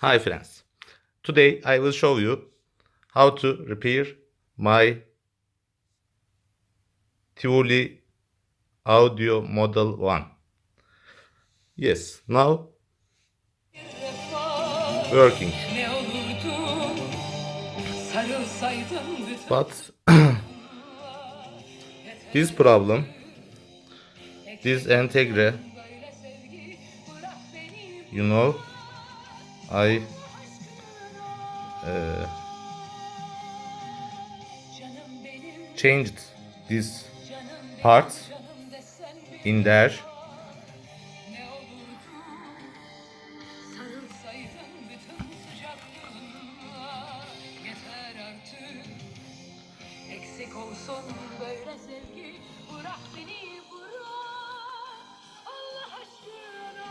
Hi friends, today I will show you how to repair my Tivoli audio model 1. Yes, now working. But this problem, this entegre, I changed this part in there. Eksik olsun böyle sevgi, bırak beni bırak Allah aşkına.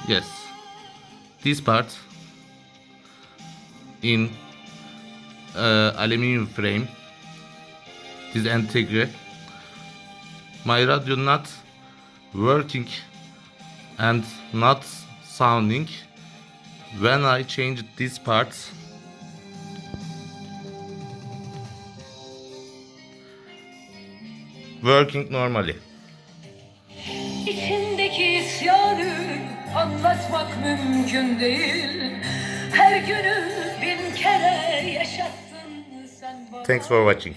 Yes, this part in aluminium frame, this entegre. My radio not working and not sounding when I changed this part. Working normally. İçindeki isyanı anlatmak mümkün değil. Her günü bin kere yaşattın sen bana. Thanks for watching.